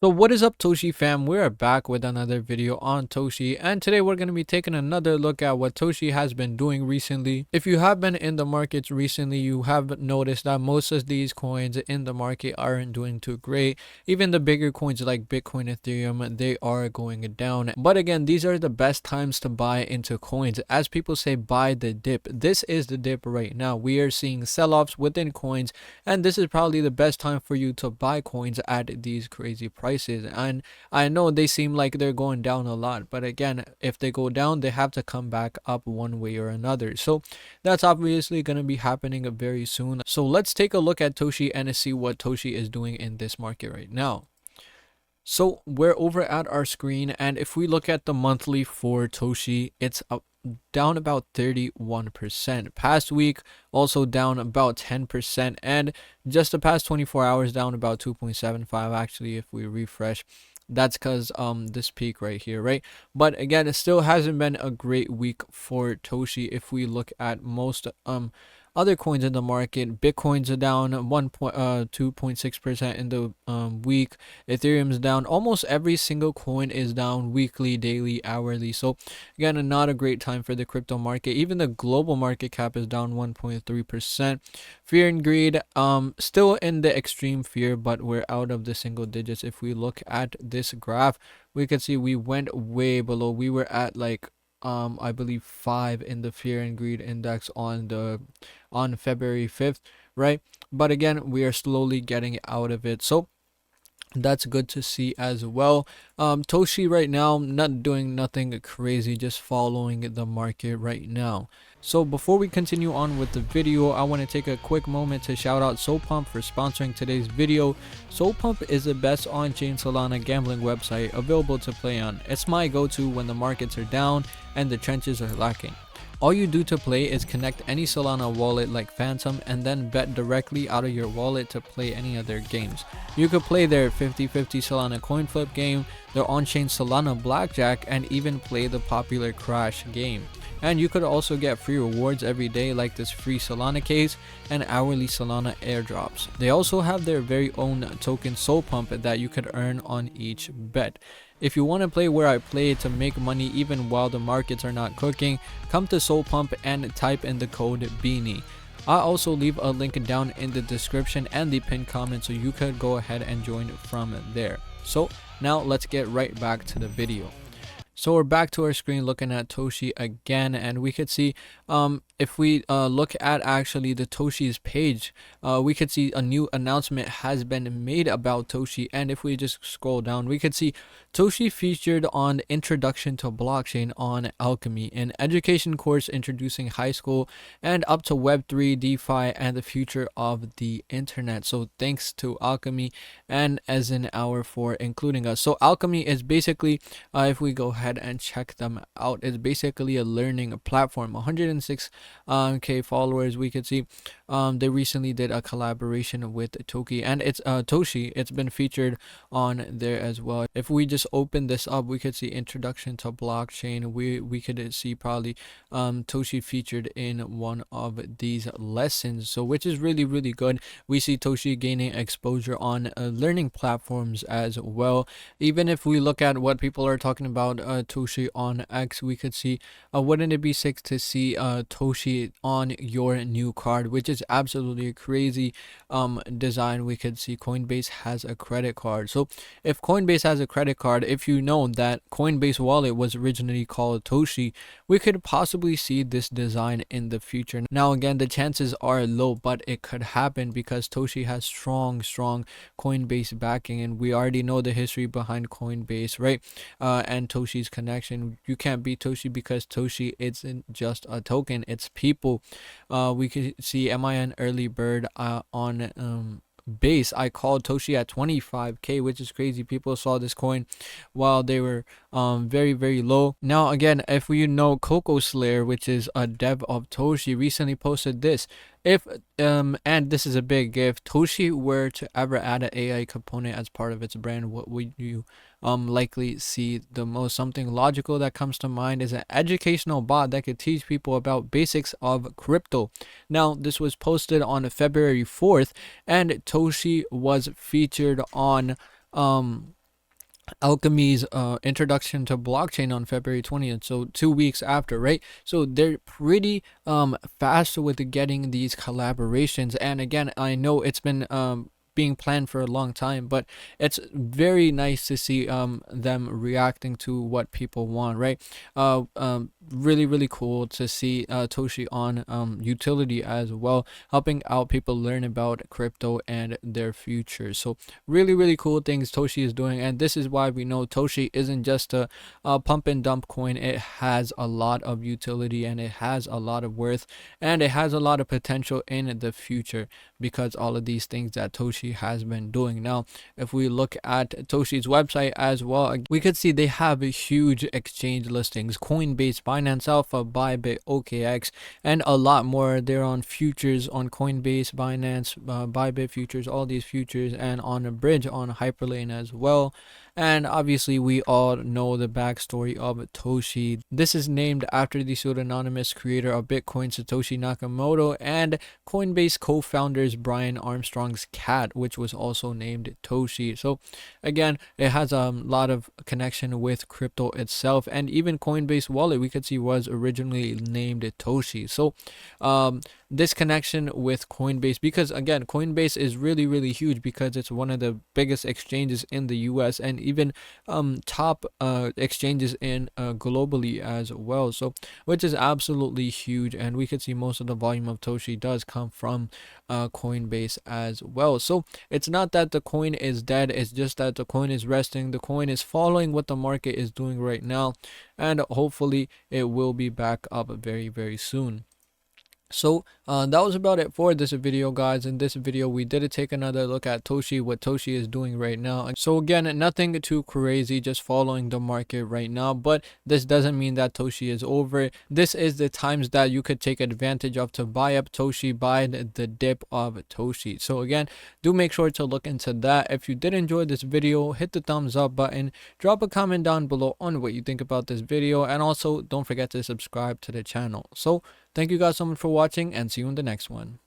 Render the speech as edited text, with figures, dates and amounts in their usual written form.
So what is up, Toshi fam? We're back with another video on Toshi, and today we're going to be taking another look at what Toshi has been doing recently. If you have been in the markets recently, you have noticed that most of these coins in the market aren't doing too great. Even the bigger coins like Bitcoin, Ethereum, they are going down. But again, these are the best times to buy into coins. As people say, buy the dip. This is the dip right now. We are seeing sell-offs within coins, and this is probably the best time for you to buy coins at these crazy prices. And I know they seem like they're going down a lot, but again, if they go down, they have to come back up one way or another. So that's obviously going to be happening very soon. So let's take a look at Toshi and see what Toshi is doing in this market right now. So we're over at our screen, and if we look at the monthly for Toshi, it's down about 31%. Past week also down about 10%, and just the past 24 hours down about 2.75. Actually, if we refresh, that's because this peak right here, right? But again, it still hasn't been a great week for Toshi. If we look at most other coins in the market, Bitcoin's are down 2.6% in the week. Ethereum's down. Almost every single coin is down weekly, daily, hourly. So again, not a great time for the crypto market. Even the global market cap is down 1.3%. Fear and greed, still in the extreme fear, but we're out of the single digits. If we look at this graph, we can see we went way below. We were at like I believe 5 in the fear and greed index on February 5th, right? But again, we are slowly getting out of it, so that's good to see as well. Toshi right now not doing nothing crazy, just following the market right now. So before we continue on with the video, I want to take a quick moment to shout out SOLPUMP for sponsoring today's video. SOLPUMP is the best on-chain Solana gambling website available to play on. It's my go-to when the markets are down and the trenches are lacking. All you do to play is connect any Solana wallet like Phantom and then bet directly out of your wallet to play any of their games. You could play their 50-50 Solana coin flip game, their on-chain Solana blackjack, and even play the popular Crash game. And you could also get free rewards every day like this free Solana case and hourly Solana airdrops. They also have their very own token SOLPUMP that you could earn on each bet. If you want to play where I play to make money even while the markets are not cooking, come to SOLPUMP and type in the code Beanie. I also leave a link down in the description and the pinned comment so you could go ahead and join from there. So now let's get right back to the video. So we're back to our screen looking at Toshi again, and we could see if we look at actually the Toshi's page, we could see a new announcement has been made about Toshi. And if we just scroll down, we could see Toshi featured on Introduction to Blockchain on Alchemy, an education course introducing high school and up to Web3, DeFi, and the future of the internet. So thanks to Alchemy and as an hour for including us. So Alchemy is basically, if we go ahead and check them out, it's basically a learning platform. 106k followers. We could see they recently did a collaboration with Toki, and it's Toshi. It's been featured on there as well. If we just open this up, we could see Introduction to Blockchain. We could see probably Toshi featured in one of these lessons, so which is really good. We see Toshi gaining exposure on learning platforms as well. Even if we look at what people are talking about Toshi on X, we could see wouldn't it be sick to see Toshi on your new card, which is absolutely crazy design. We could see Coinbase has a credit card. So if Coinbase has a credit card, if you know that Coinbase wallet was originally called Toshi, we could possibly see this design in the future. Now again, the chances are low, but it could happen because Toshi has strong Coinbase backing, and we already know the history behind Coinbase, right? And Toshi's connection. You can't beat Toshi because Toshi isn't just a token, it's people. We could see am I an early bird on base. I called Toshi at 25k, which is crazy. People saw this coin while they were very low. Now again, if we know Coco Slayer, which is a dev of Toshi, recently posted this. If and this is a big if Toshi were to ever add an AI component as part of its brand, what would you likely see the most? Something logical that comes to mind is an educational bot that could teach people about basics of crypto. Now this was posted on February 4th, and Toshi was featured on Alchemy's introduction to blockchain on February 20th, so 2 weeks after, right? So they're pretty fast with getting these collaborations. And again, I know it's been being planned for a long time, but it's very nice to see them reacting to what people want, right? Really cool to see Toshi on utility as well, helping out people learn about crypto and their future. So really cool things Toshi is doing, and this is why we know Toshi isn't just a pump and dump coin. It has a lot of utility, and it has a lot of worth, and it has a lot of potential in the future because all of these things that Toshi has been doing. Now, if we look at Toshi's website as well, we could see they have a huge exchange listings: Coinbase, Binance Alpha, Bybit, OKX, and a lot more. They're on futures on Coinbase, Binance, Bybit futures, all these futures, and on a bridge on Hyperlane as well. And obviously we all know the backstory of Toshi. This is named after the pseudonymous creator of Bitcoin, Satoshi Nakamoto, and Coinbase co-founders Brian Armstrong's cat, which was also named Toshi. So again, it has a lot of connection with crypto itself, and even Coinbase wallet we could see was originally named Toshi. So this connection with Coinbase, because again, Coinbase is really huge because it's one of the biggest exchanges in the US, and even top exchanges in globally as well. So which is absolutely huge, and we could see most of the volume of Toshi does come from Coinbase as well. So it's not that the coin is dead, it's just that the coin is resting. The coin is following what the market is doing right now, and hopefully it will be back up very soon. So that was about it for this video, guys. In this video we did take another look at Toshi, what Toshi is doing right now. And so again, nothing too crazy, just following the market right now, but this doesn't mean that Toshi is over. This is the times that you could take advantage of to buy up Toshi, buy the dip of Toshi. So again, do make sure to look into that. If you did enjoy this video, hit the thumbs up button, drop a comment down below on what you think about this video, and also don't forget to subscribe to the channel. So thank you guys so much for watching, and see you in the next one.